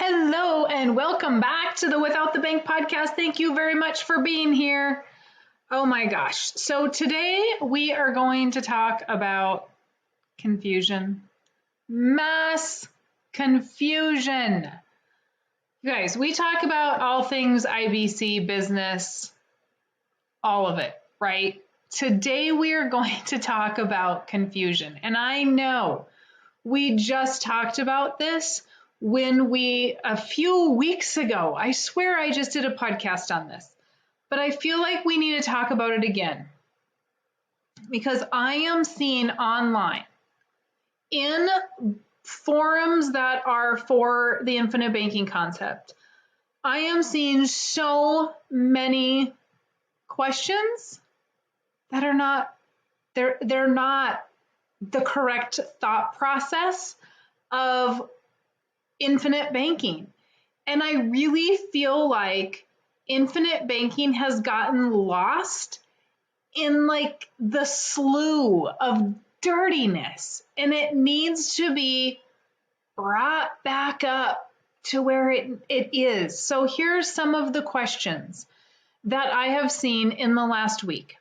Hello and welcome back to the Without the Bank podcast. Thank you very much for being here. Oh my gosh. So today we are going to talk about confusion, mass confusion. You guys, we talk about all things IBC business, all of it, right? Today we are going to talk about confusion. And I know we just talked about this when a few weeks ago, I swear I just did a podcast on this, but I feel like we need to talk about it again because I am seeing online in forums that are for the infinite banking concept, I am seeing so many questions that are not, they're not the correct thought process of infinite banking. And I really feel like infinite banking has gotten lost in like the slough of dirtiness, and it needs to be brought back up to where it is. So here's some of the questions that I have seen in the last week.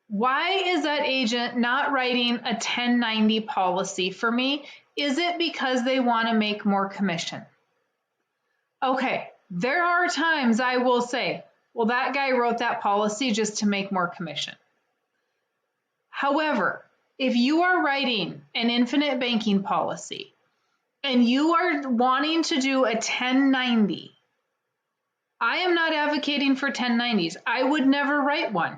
Why is that agent not writing a 1090 policy for me? Is it because they want to make more commission? Okay, there are times I will say, well, that guy wrote that policy just to make more commission. However, if you are writing an infinite banking policy and you are wanting to do a 1090, I am not advocating for 1090s. I would never write one.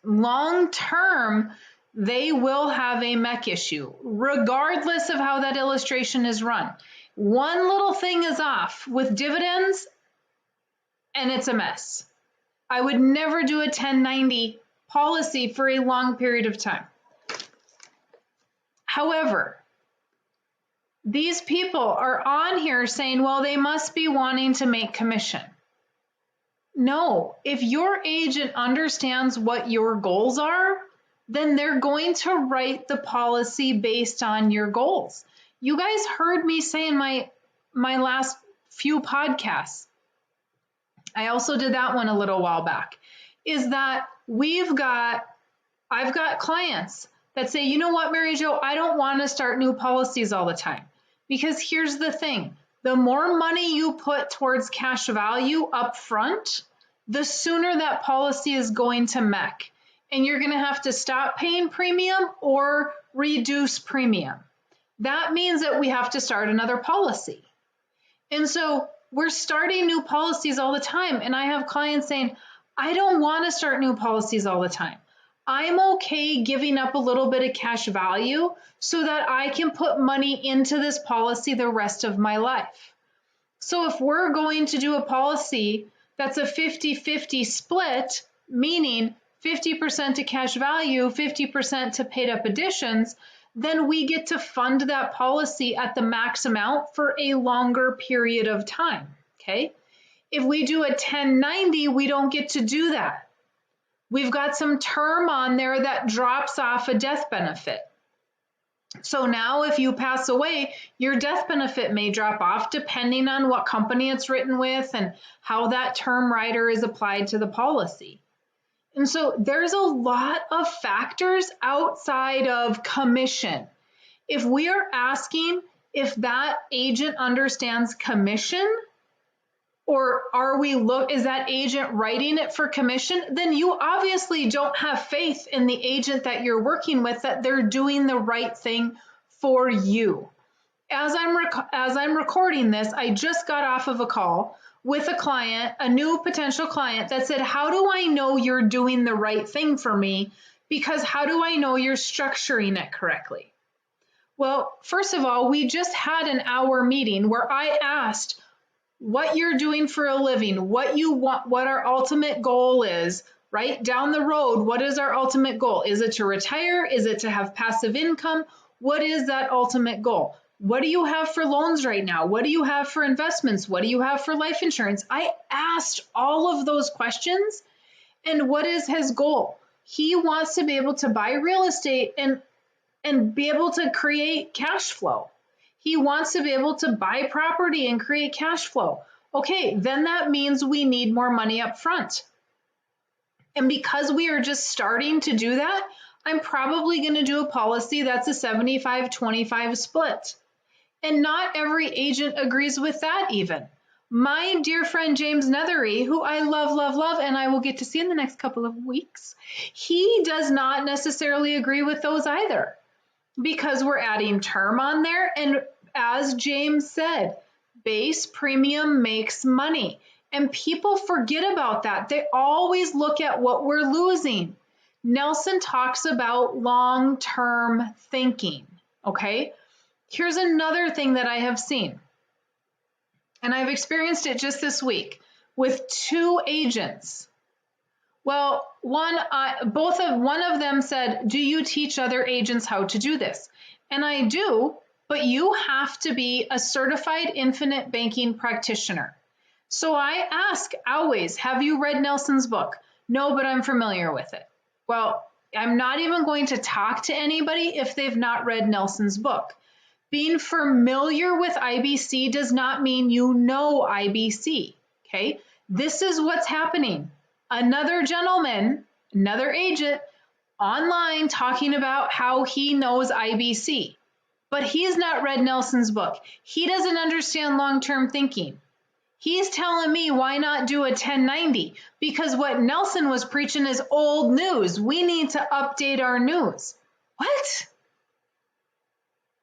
Long term, they will have a MEC issue, regardless of how that illustration is run. One little thing is off with dividends, and it's a mess. I would never do a 1090 policy for a long period of time. However, these people are on here saying, well, they must be wanting to make commission. No, if your agent understands what your goals are, then they're going to write the policy based on your goals. You guys heard me say in my last few podcasts, I also did that one a little while back, is that I've got clients that say, you know what, Mary Jo, I don't want to start new policies all the time. Because here's the thing, the more money you put towards cash value up front, the sooner that policy is going to MEC. And you're going to have to stop paying premium or reduce premium. That means that we have to start another policy. And so we're starting new policies all the time. And I have clients saying, I don't want to start new policies all the time. I'm okay giving up a little bit of cash value so that I can put money into this policy the rest of my life. So if we're going to do a policy that's a 50-50 split, meaning 50% to cash value, 50% to paid up additions, then we get to fund that policy at the max amount for a longer period of time, okay? If we do a 1090, we don't get to do that. We've got some term on there that drops off a death benefit. So now if you pass away, your death benefit may drop off depending on what company it's written with and how that term rider is applied to the policy. And so there's a lot of factors outside of commission. If we are asking if that agent understands commission, or is that agent writing it for commission, then you obviously don't have faith in the agent that you're working with that they're doing the right thing for you. As I'm recording this, I just got off of a call with a client, a new potential client that said, how do I know you're doing the right thing for me? Because how do I know you're structuring it correctly? Well, first of all, we just had an hour meeting where I asked what you're doing for a living, what you want, what our ultimate goal is, right? Down the road, what is our ultimate goal? Is it to retire? Is it to have passive income? What is that ultimate goal? What do you have for loans right now? What do you have for investments? What do you have for life insurance? I asked all of those questions. And what is his goal? He wants to be able to buy real estate and be able to create cash flow. He wants to be able to buy property and create cash flow. Okay, then that means we need more money up front. And because we are just starting to do that, I'm probably going to do a policy that's a 75-25 split. And not every agent agrees with that even. My dear friend James Nethery, who I love, love, love, and I will get to see in the next couple of weeks, he does not necessarily agree with those either, because we're adding term on there. And as James said, base premium makes money. And people forget about that. They always look at what we're losing. Nelson talks about long-term thinking, okay? Here's another thing that I have seen, and I've experienced it just this week with two agents. Well, one of them said, "Do you teach other agents how to do this?" And I do, but you have to be a certified infinite banking practitioner. So I ask always, "Have you read Nelson's book?" "No, but I'm familiar with it." Well, I'm not even going to talk to anybody if they've not read Nelson's book. Being familiar with IBC does not mean you know IBC, okay? This is what's happening. Another gentleman, another agent online talking about how he knows IBC, but he's not read Nelson's book. He doesn't understand long-term thinking. He's telling me why not do a 1090, because what Nelson was preaching is old news. We need to update our news. What?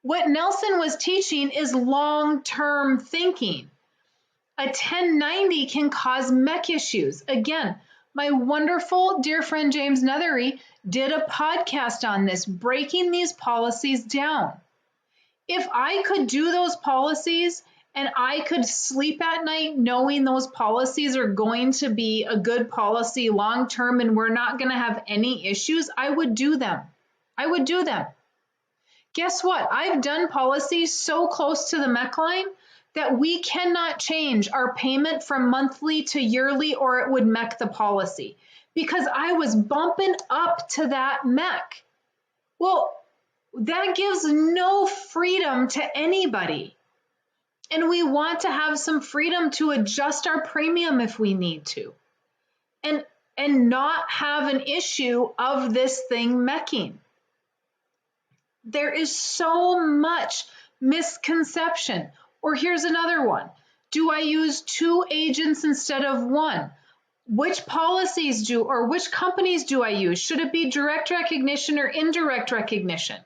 What Nelson was teaching is long-term thinking. A 1090 can cause mech issues. Again, my wonderful dear friend James Nethery did a podcast on this, breaking these policies down. If I could do those policies and I could sleep at night knowing those policies are going to be a good policy long-term and we're not going to have any issues, I would do them. I would do them. Guess what? I've done policies so close to the MEC line that we cannot change our payment from monthly to yearly or it would MEC the policy because I was bumping up to that MEC. Well, that gives no freedom to anybody. And we want to have some freedom to adjust our premium if we need to. And not have an issue of this thing mecking. There is so much misconception. Or here's another one. Do I use two agents instead of one? Which policies do, or which companies do I use? Should it be direct recognition or indirect recognition?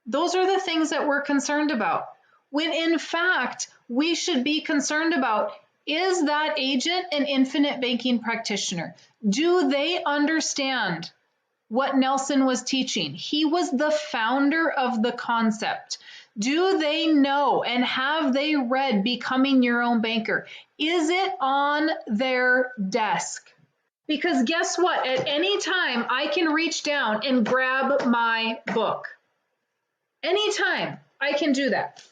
Those are the things that we're concerned about. When in fact, we should be concerned about, is that agent an infinite banking practitioner? Do they understand what Nelson was teaching? He was the founder of the concept. Do they know and have they read Becoming Your Own Banker? Is it on their desk? Because guess what? At any time, I can reach down and grab my book. Anytime I can do that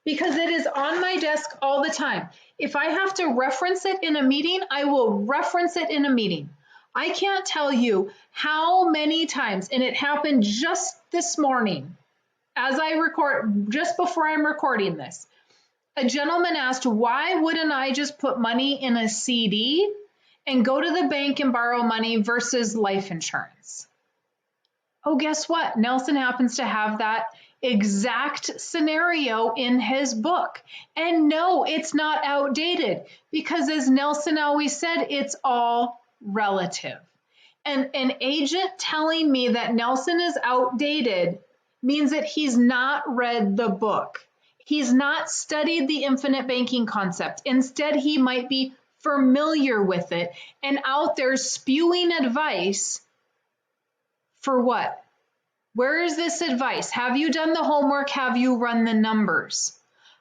because it is on my desk all the time. If I have to reference it in a meeting, I will reference it in a meeting. I can't tell you how many times, and it happened just this morning as I record, just before I'm recording this, a gentleman asked, why wouldn't I just put money in a CD and go to the bank and borrow money versus life insurance? Oh, guess what? Nelson happens to have that exact scenario in his book. And no, it's not outdated because as Nelson always said, it's all relative. And an agent telling me that Nelson is outdated means that he's not read the book. He's not studied the infinite banking concept. Instead, he might be familiar with it and out there spewing advice for what? Where is this advice? Have you done the homework? Have you run the numbers?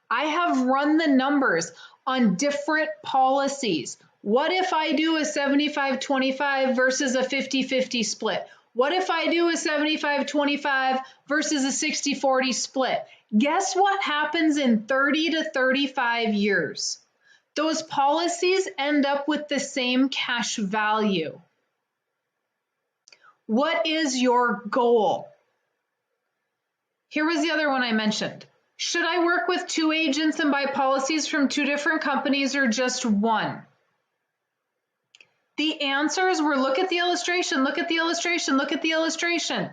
I have run the numbers on different policies. What if I do a 75-25 versus a 50-50 split? What if I do a 75-25 versus a 60-40 split? Guess what happens in 30 to 35 years? Those policies end up with the same cash value. What is your goal? Here was the other one I mentioned. Should I work with 2 agents and buy policies from 2 different companies or just one? The answers were look at the illustration, look at the illustration, look at the illustration.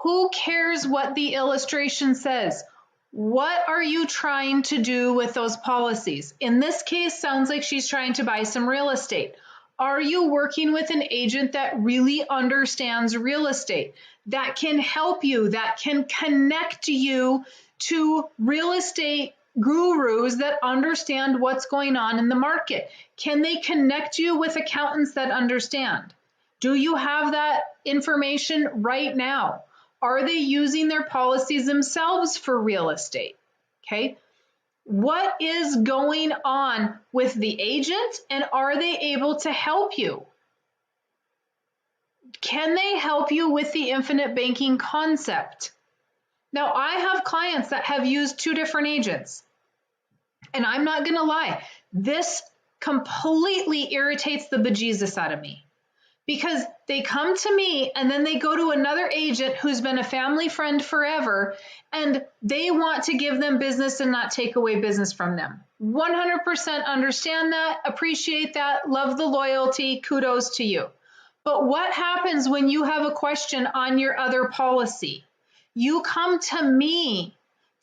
Who cares what the illustration says? What are you trying to do with those policies? In this case, sounds like she's trying to buy some real estate. Are you working with an agent that really understands real estate, that can help you, that can connect you to real estate gurus that understand what's going on in the market? Can they connect you with accountants that understand? Do you have that information right now? Are they using their policies themselves for real estate? Okay. What is going on with the agent, and are they able to help you? Can they help you with the infinite banking concept? Now, I have clients that have used 2 different agents, and I'm not going to lie, this completely irritates the bejesus out of me, because they come to me and then they go to another agent who's been a family friend forever, and they want to give them business and not take away business from them. 100% understand that, appreciate that, love the loyalty, kudos to you. But what happens when you have a question on your other policy? You come to me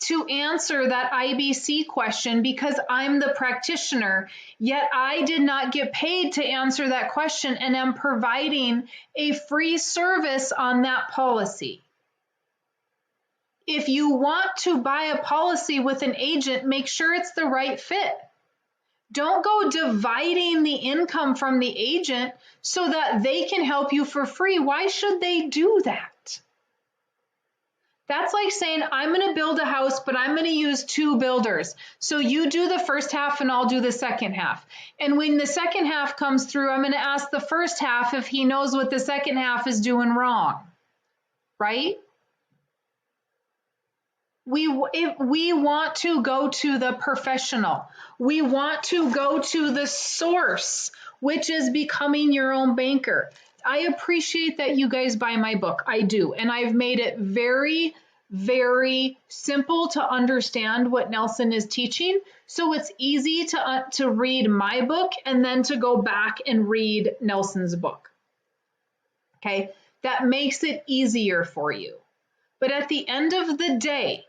to answer that IBC question because I'm the practitioner, yet I did not get paid to answer that question and am providing a free service on that policy. If you want to buy a policy with an agent, make sure it's the right fit. Don't go dividing the income from the agent so that they can help you for free. Why should they do that? That's like saying, I'm going to build a house, but I'm going to use 2 builders. So you do the first half and I'll do the second half. And when the second half comes through, I'm going to ask the first half if he knows what the second half is doing wrong, right? We want to go to the professional. We want to go to the source, which is becoming your own banker. I appreciate that you guys buy my book. I do. And I've made it very, very simple to understand what Nelson is teaching. So it's easy to read my book and then to go back and read Nelson's book. Okay. That makes it easier for you. But at the end of the day,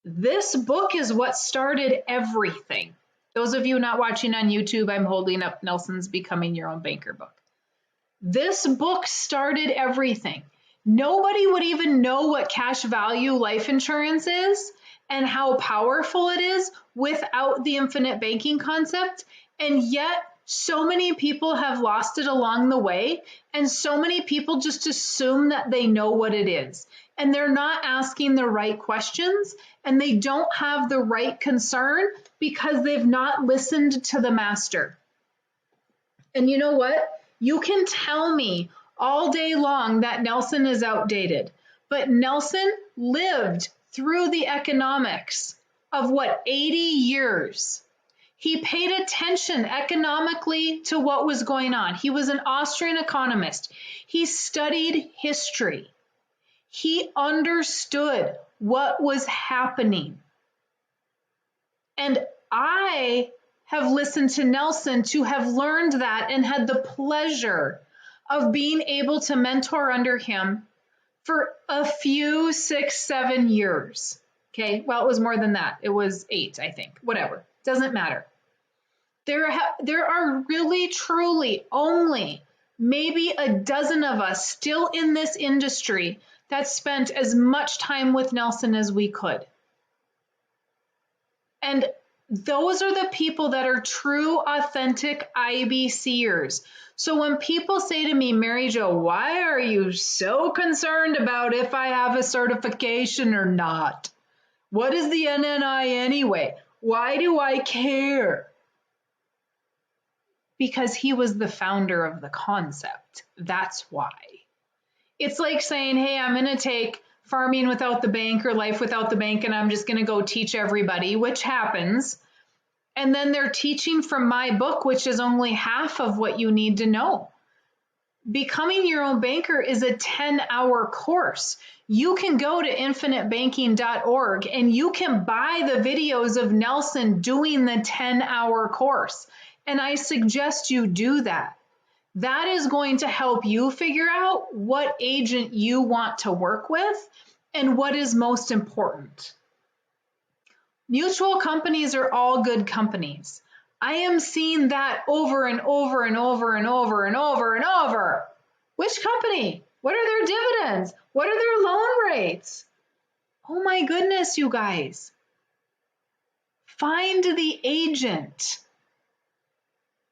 this book is what started everything. Those of you not watching on YouTube, I'm holding up Nelson's Becoming Your Own Banker book. This book started everything. Nobody would even know what cash value life insurance is and how powerful it is without the infinite banking concept. And yet, so many people have lost it along the way, and so many people just assume that they know what it is. And they're not asking the right questions, and they don't have the right concern because they've not listened to the master. And you know what? You can tell me all day long that Nelson is outdated, but Nelson lived through the economics of 80 years. He paid attention economically to what was going on. He was an Austrian economist. He studied history. He understood what was happening. And I have listened to Nelson to have learned that and had the pleasure of being able to mentor under him for a few 6, 7 years. Okay, well, it was more than that. It was 8, I think, whatever, doesn't matter. There are really, truly only maybe a dozen of us still in this industry that spent as much time with Nelson as we could. And those are the people that are true, authentic IBCers. So when people say to me, Mary Jo, why are you so concerned about if I have a certification or not? What is the NNI anyway? Why do I care? Because he was the founder of the concept. That's why. It's like saying, hey, I'm going to take Farming Without the Bank or Life Without the Bank, and I'm just going to go teach everybody, which happens. And then they're teaching from my book, which is only half of what you need to know. Becoming Your Own Banker is a 10-hour course. You can go to infinitebanking.org and you can buy the videos of Nelson doing the 10-hour course. And I suggest you do that. That is going to help you figure out what agent you want to work with and what is most important. Mutual companies are all good companies. I am seeing that over and over and over and over and over and over. Which company? What are their dividends? What are their loan rates? Oh my goodness, you guys. Find the agent.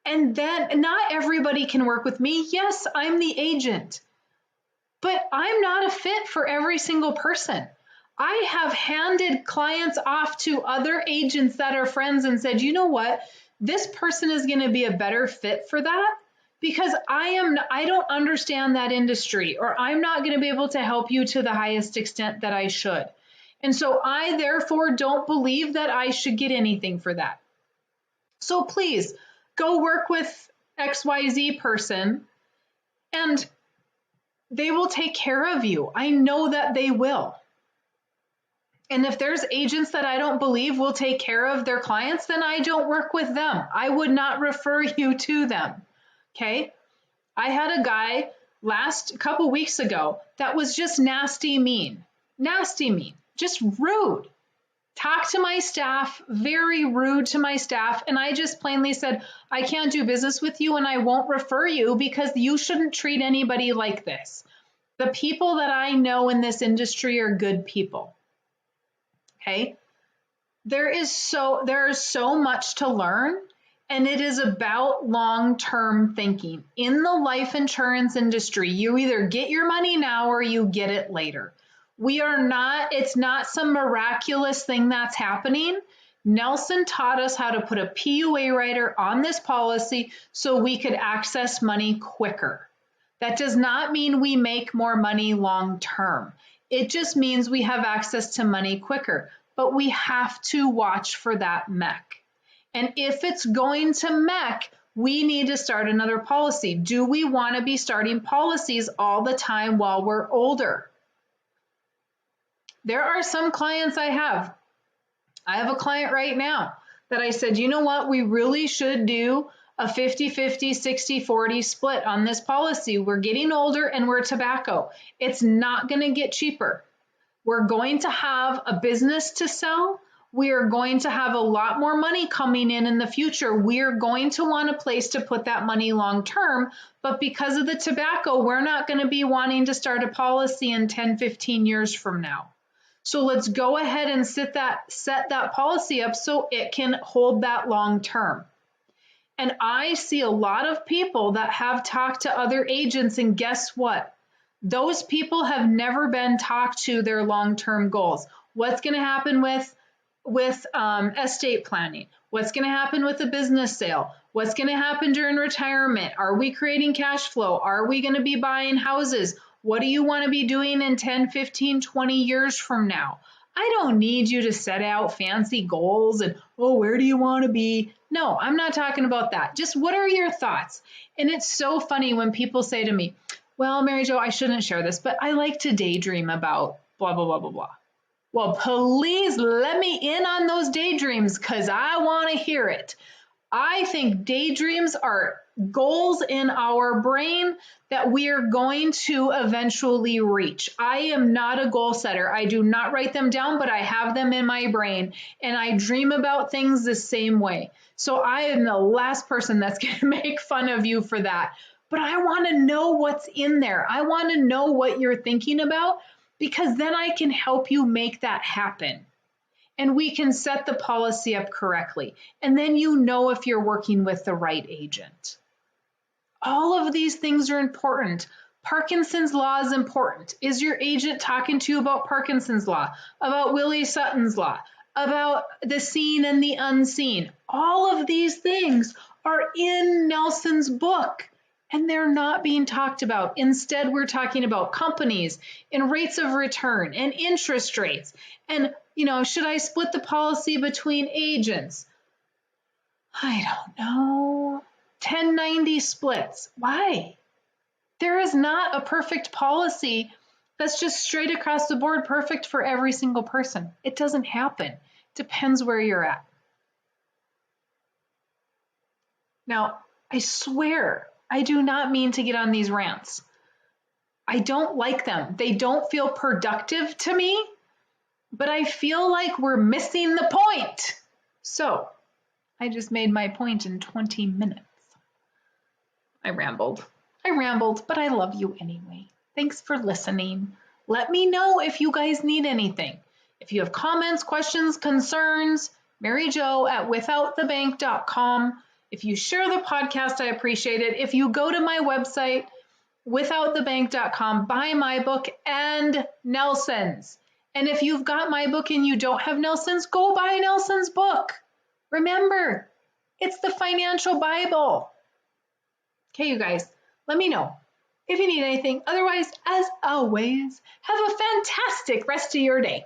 And then not everybody can work with me. Yes, I'm the agent, but I'm not a fit for every single person. I have handed clients off to other agents that are friends and said, you know what? This person is going to be a better fit for that because I don't understand that industry, or I'm not going to be able to help you to the highest extent that I should. And so I therefore don't believe that I should get anything for that. So please go work with XYZ person and they will take care of you. I know that they will. And if there's agents that I don't believe will take care of their clients, then I don't work with them. I would not refer you to them. Okay? I had a guy last couple weeks ago that was just nasty mean, just rude. Talk to my staff, very rude to my staff. And I just plainly said, I can't do business with you and I won't refer you because you shouldn't treat anybody like this. The people that I know in this industry are good people. Okay. There is so much to learn, and it is about long-term thinking. In the life insurance industry, you either get your money now or you get it later. It's not some miraculous thing that's happening. Nelson taught us how to put a PUA rider on this policy so we could access money quicker. That does not mean we make more money long-term. It just means we have access to money quicker, but we have to watch for that mech. And if it's going to mech, we need to start another policy. Do we want to be starting policies all the time while we're older? There are some clients I have. I have a client right now that I said, you know what, we really should do a 50-50, 60-40 split on this policy. We're getting older and we're tobacco. It's not going to get cheaper. We're going to have a business to sell. We are going to have a lot more money coming in the future. We are going to want a place to put that money long term. But because of the tobacco, we're not going to be wanting to start a policy in 10, 15 years from now. So let's go ahead and set that policy up so it can hold that long term. And I see a lot of people that have talked to other agents, and guess what? Those people have never been talked to their long-term goals. What's going to happen with estate planning? What's going to happen with a business sale? What's going to happen during retirement? Are we creating cash flow? Are we going to be buying houses? What do you want to be doing in 10, 15, 20 years from now? I don't need you to set out fancy goals and, where do you want to be? No, I'm not talking about that. Just what are your thoughts? And it's so funny when people say to me, well, Mary Jo, I shouldn't share this, but I like to daydream about blah, blah, blah, blah, blah. Well, please let me in on those daydreams because I want to hear it. I think daydreams are goals in our brain that we are going to eventually reach. I am not a goal setter. I do not write them down, but I have them in my brain and I dream about things the same way. So I am the last person that's going to make fun of you for that. But I want to know what's in there. I want to know what you're thinking about because then I can help you make that happen. And we can set the policy up correctly. And then you know if you're working with the right agent. All of these things are important. Parkinson's law is important. Is your agent talking to you about Parkinson's law, about Willie Sutton's law, about the seen and the unseen? All of these things are in Nelson's book. And they're not being talked about. Instead, we're talking about companies and rates of return and interest rates. And, should I split the policy between agents? I don't know. 1090 splits. Why? There is not a perfect policy that's just straight across the board perfect for every single person. It doesn't happen. Depends where you're at. Now, I swear, I do not mean to get on these rants. I don't like them. They don't feel productive to me, but I feel like we're missing the point. So, I just made my point in 20 minutes. I rambled, but I love you anyway. Thanks for listening. Let me know if you guys need anything. If you have comments, questions, concerns, Mary Jo at withoutthebank.com. If you share the podcast, I appreciate it. If you go to my website, withoutthebank.com, buy my book and Nelson's. And if you've got my book and you don't have Nelson's, go buy Nelson's book. Remember, it's the financial Bible. Okay, you guys, let me know if you need anything. Otherwise, as always, have a fantastic rest of your day.